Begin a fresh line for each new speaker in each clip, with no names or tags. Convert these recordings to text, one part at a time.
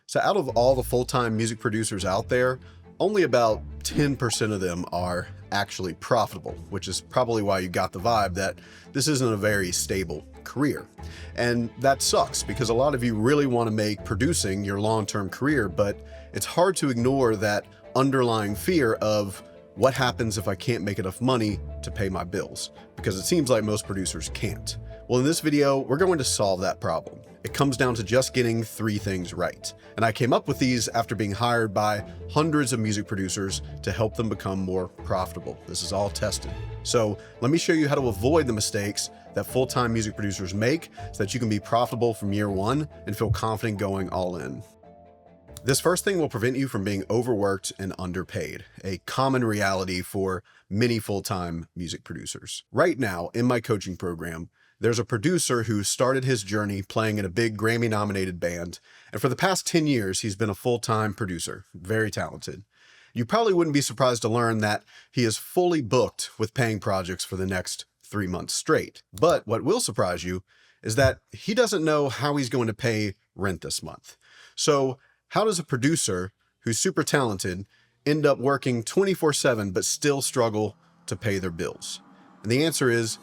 So out of all the full-time music producers out there, only about 10% of them are actually profitable, which is probably why you got the vibe that this isn't a very stable career. And that sucks because a lot of you really want to make producing your long-term career, but it's hard to ignore that underlying fear of what happens if I can't make enough money to pay my bills, because it seems like most producers can't. Well, in this video, we're going to solve that problem. It comes down to just getting 3 things right. And I came up with these after being hired by hundreds of music producers to help them become more profitable. This is all tested. So let me show you how to avoid the mistakes that full-time music producers make so that you can be profitable from year 1 and feel confident going all in. This first thing will prevent you from being overworked and underpaid, a common reality for many full-time music producers. Right now, in my coaching program, there's a producer who started his journey playing in a big Grammy-nominated band, and for the past 10 years, he's been a full-time producer, very talented. You probably wouldn't be surprised to learn that he is fully booked with paying projects for the next 3 months straight. But what will surprise you is that he doesn't know how he's going to pay rent this month. So how does a producer who's super talented end up working 24/7 but still struggle to pay their bills? And the answer is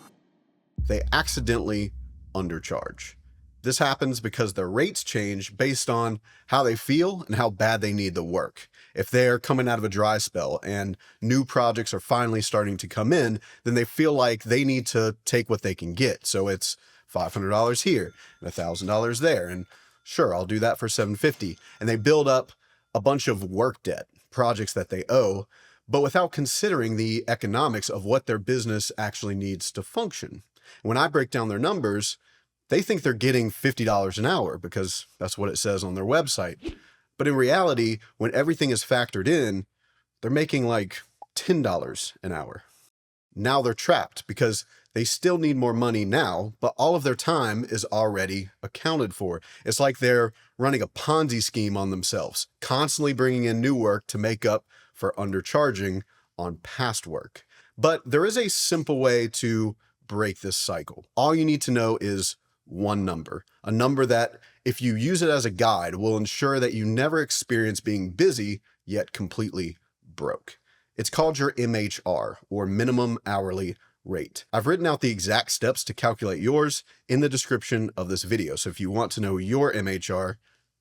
they accidentally undercharge. This happens because their rates change based on how they feel and how bad they need the work. If they're coming out of a dry spell and new projects are finally starting to come in, then they feel like they need to take what they can get. So it's $500 here and $1,000 there. And sure, I'll do that for $750. And they build up a bunch of work debt, projects that they owe, but without considering the economics of what their business actually needs to function. When I break down their numbers, they think they're getting $50 an hour because that's what it says on their website. But in reality, when everything is factored in, they're making like $10 an hour. Now they're trapped because they still need more money now, but all of their time is already accounted for. It's like they're running a Ponzi scheme on themselves, constantly bringing in new work to make up for undercharging on past work. But there is a simple way to break this cycle. All you need to know is one number, a number that, if you use it as a guide, will ensure that you never experience being busy yet completely broke. It's called your MHR, or minimum hourly rate. I've written out the exact steps to calculate yours in the description of this video. So if you want to know your MHR,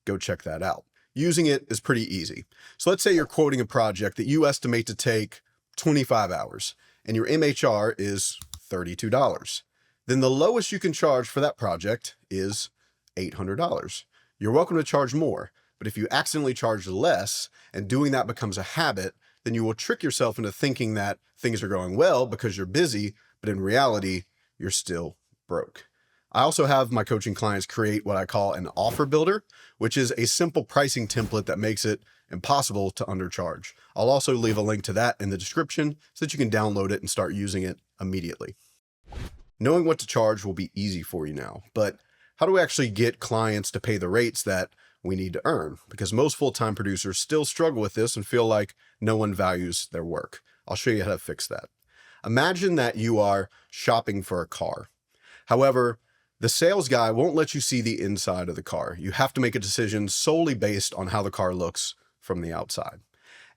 go check that out. Using it is pretty easy. So let's say you're quoting a project that you estimate to take 25 hours and your MHR is $32. Then the lowest you can charge for that project is $800. You're welcome to charge more, but if you accidentally charge less and doing that becomes a habit, then you will trick yourself into thinking that things are going well because you're busy, but in reality, you're still broke. I also have my coaching clients create what I call an offer builder, which is a simple pricing template that makes it impossible to undercharge. I'll also leave a link to that in the description so that you can download it and start using it immediately. Knowing what to charge will be easy for you now, but how do we actually get clients to pay the rates that we need to earn? Because most full-time producers still struggle with this and feel like no one values their work. I'll show you how to fix that. Imagine that you are shopping for a car. However, the sales guy won't let you see the inside of the car. You have to make a decision solely based on how the car looks from the outside.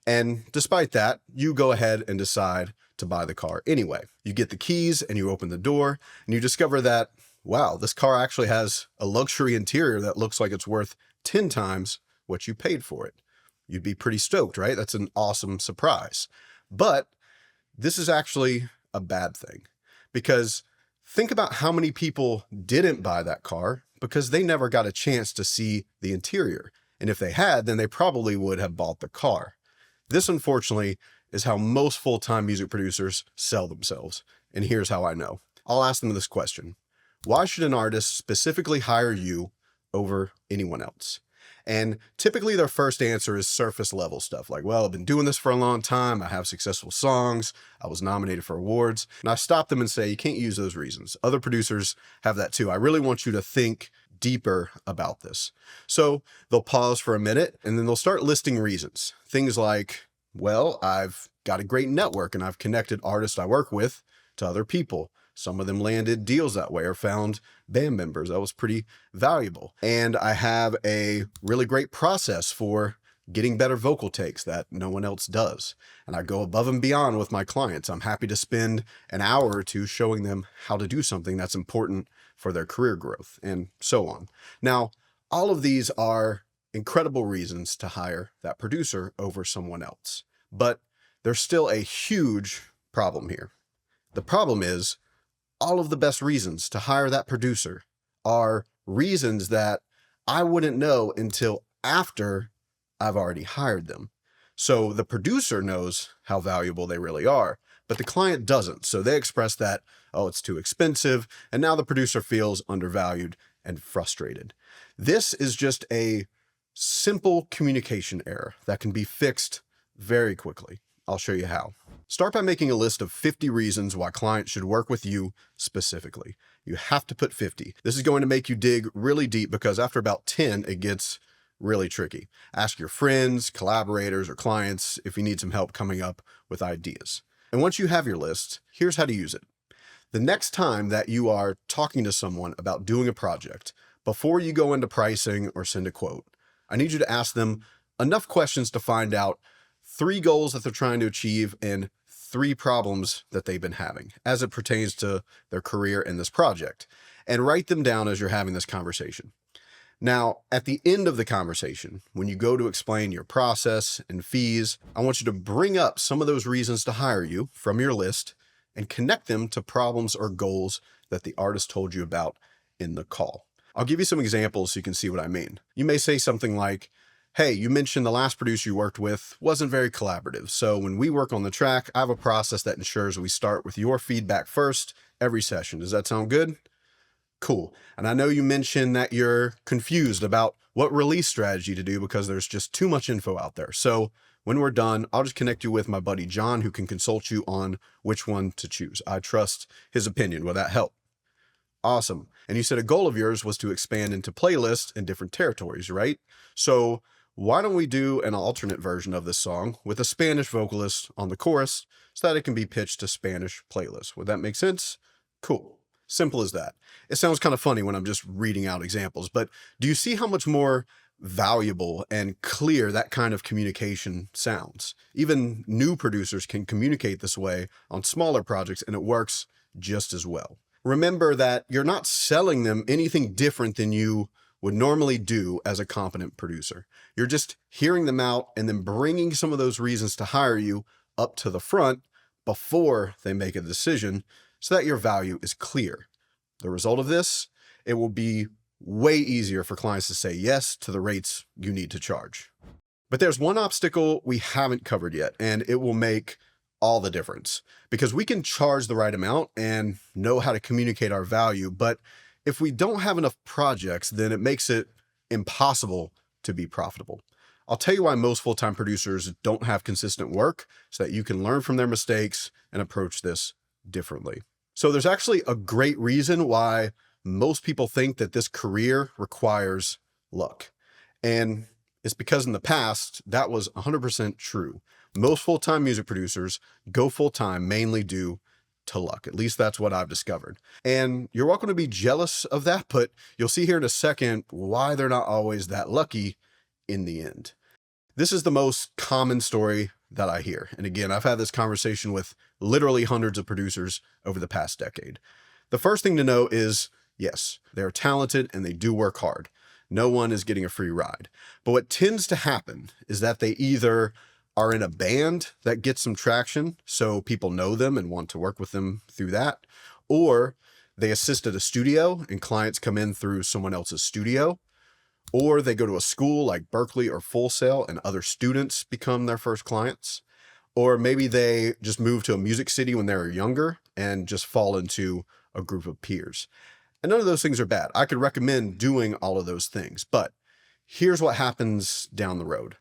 And despite that, you go ahead and decide to buy the car anyway. You get the keys and you open the door and you discover that, wow, this car actually has a luxury interior that looks like it's worth 10 times what you paid for it. You'd be pretty stoked, right? That's an awesome surprise. But this is actually a bad thing, because think about how many people didn't buy that car because they never got a chance to see the interior. And if they had, then they probably would have bought the car. This, unfortunately, is how most full-time music producers sell themselves. And here's how I know. I'll ask them this question: why should an artist specifically hire you over anyone else? And typically their first answer is surface level stuff like, well, I've been doing this for a long time. I have successful songs. I was nominated for awards. And I stop them and say, you can't use those reasons. Other producers have that too. I really want you to think deeper about this. So they'll pause for a minute and then they'll start listing reasons. Things like, well, I've got a great network and I've connected artists I work with to other people. Some of them landed deals that way or found band members. That was pretty valuable. And I have a really great process for getting better vocal takes that no one else does. And I go above and beyond with my clients. I'm happy to spend an hour or two showing them how to do something that's important for their career growth, and so on. Now, all of these are incredible reasons to hire that producer over someone else. But there's still a huge problem here. The problem is all of the best reasons to hire that producer are reasons that I wouldn't know until after I've already hired them. So the producer knows how valuable they really are, but the client doesn't. So they express that, oh, it's too expensive. And now the producer feels undervalued and frustrated. This is just a simple communication error that can be fixed very quickly. I'll show you how. Start by making a list of 50 reasons why clients should work with you specifically. You have to put 50. This is going to make you dig really deep because after about 10, it gets really tricky. Ask your friends, collaborators, or clients if you need some help coming up with ideas. And once you have your list, here's how to use it. The next time that you are talking to someone about doing a project, before you go into pricing or send a quote, I need you to ask them enough questions to find out 3 goals that they're trying to achieve and 3 problems that they've been having as it pertains to their career in this project, and write them down as you're having this conversation. Now, at the end of the conversation, when you go to explain your process and fees, I want you to bring up some of those reasons to hire you from your list and connect them to problems or goals that the artist told you about in the call. I'll give you some examples so you can see what I mean. You may say something like, hey, you mentioned the last producer you worked with wasn't very collaborative. So when we work on the track, I have a process that ensures we start with your feedback first every session. Does that sound good? Cool. And I know you mentioned that you're confused about what release strategy to do because there's just too much info out there. So when we're done, I'll just connect you with my buddy John, who can consult you on which one to choose. I trust his opinion. Will that help? Awesome. And you said a goal of yours was to expand into playlists in different territories, right? So why don't we do an alternate version of this song with a Spanish vocalist on the chorus so that it can be pitched to Spanish playlists? Would that make sense? Cool. Simple as that. It sounds kind of funny when I'm just reading out examples, but do you see how much more valuable and clear that kind of communication sounds? Even new producers can communicate this way on smaller projects, and it works just as well. Remember that you're not selling them anything different than you would normally do as a competent producer. You're just hearing them out and then bringing some of those reasons to hire you up to the front before they make a decision, so that your value is clear. The result of this, it will be way easier for clients to say yes to the rates you need to charge. But there's one obstacle we haven't covered yet, and it will make all the difference because we can charge the right amount and know how to communicate our value. But if we don't have enough projects, then it makes it impossible to be profitable. I'll tell you why most full-time producers don't have consistent work so that you can learn from their mistakes and approach this differently. So there's actually a great reason why most people think that this career requires luck. And it's because in the past, that was 100% true. Most full-time music producers go full-time mainly due to luck. At least that's what I've discovered. And you're welcome to be jealous of that, but you'll see here in a second why they're not always that lucky in the end. This is the most common story that I hear. And again, I've had this conversation with literally hundreds of producers over the past decade. The first thing to know is, yes, they're talented and they do work hard. No one is getting a free ride. But what tends to happen is that they either are in a band that gets some traction, so people know them and want to work with them through that, or they assist at a studio and clients come in through someone else's studio, or they go to a school like Berkeley or Full Sail and other students become their first clients, or maybe they just move to a music city when they were younger and just fall into a group of peers. And none of those things are bad. I could recommend doing all of those things, but here's what happens down the road.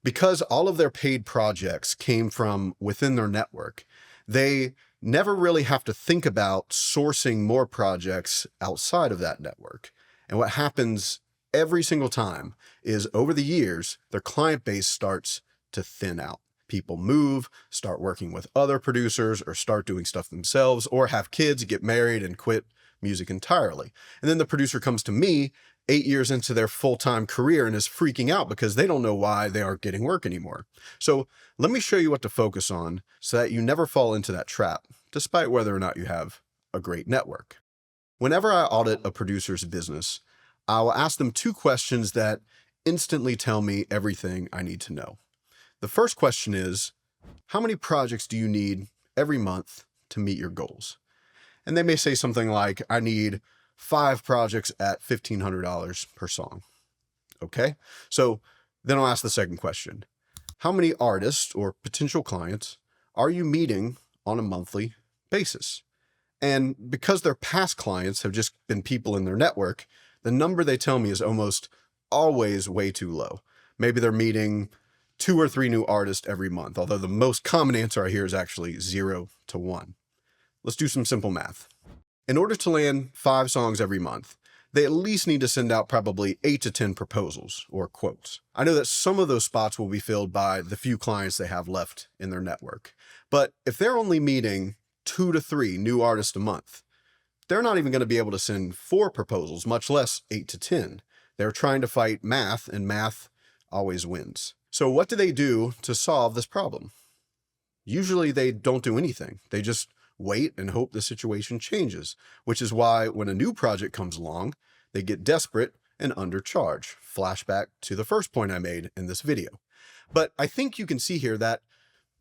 Because all of their paid projects came from within their network, they never really have to think about sourcing more projects outside of that network. And what happens every single time is over the years, their client base starts to thin out. people move, start working with other producers, or start doing stuff themselves, or have kids, get married, and quit music entirely. And then the producer comes to me 8 years into their full-time career and is freaking out because they don't know why they aren't getting work anymore. So let me show you what to focus on so that you never fall into that trap, despite whether or not you have a great network. Whenever I audit a producer's business, I will ask them 2 questions that instantly tell me everything I need to know. The first question is, how many projects do you need every month to meet your goals? And they may say something like, I need 5 projects at $1,500 per song. Okay, so then I'll ask the second question. How many artists or potential clients are you meeting on a monthly basis? And because their past clients have just been people in their network, the number they tell me is almost always way too low. Maybe they're meeting 2 or 3 new artists every month, although the most common answer I hear is actually 0 to 1. Let's do some simple math. In order to land 5 songs every month, they at least need to send out probably 8 to 10 proposals or quotes. I know that some of those spots will be filled by the few clients they have left in their network. But if they're only meeting 2 to 3 new artists a month, they're not even going to be able to send 4 proposals, much less 8 to 10. They're trying to fight math, and math always wins. So what do they do to solve this problem? Usually they don't do anything. They just wait and hope the situation changes, which is why when a new project comes along, they get desperate and undercharge. Flashback to the first point I made in this video. But I think you can see here that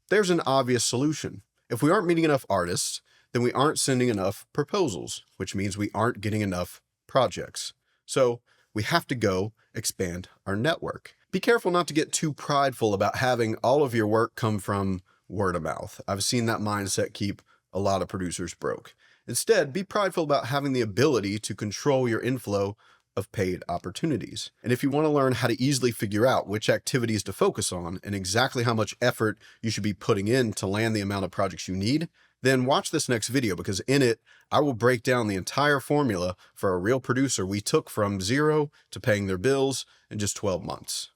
there's an obvious solution. If we aren't meeting enough artists, then we aren't sending enough proposals, which means we aren't getting enough projects. So we have to go expand our network. Be careful not to get too prideful about having all of your work come from word of mouth. I've seen that mindset keep a lot of producers broke. Instead, be prideful about having the ability to control your inflow of paid opportunities. And if you want to learn how to easily figure out which activities to focus on and exactly how much effort you should be putting in to land the amount of projects you need, then watch this next video, because in it, I will break down the entire formula for a real producer we took from 0 to paying their bills in just 12 months.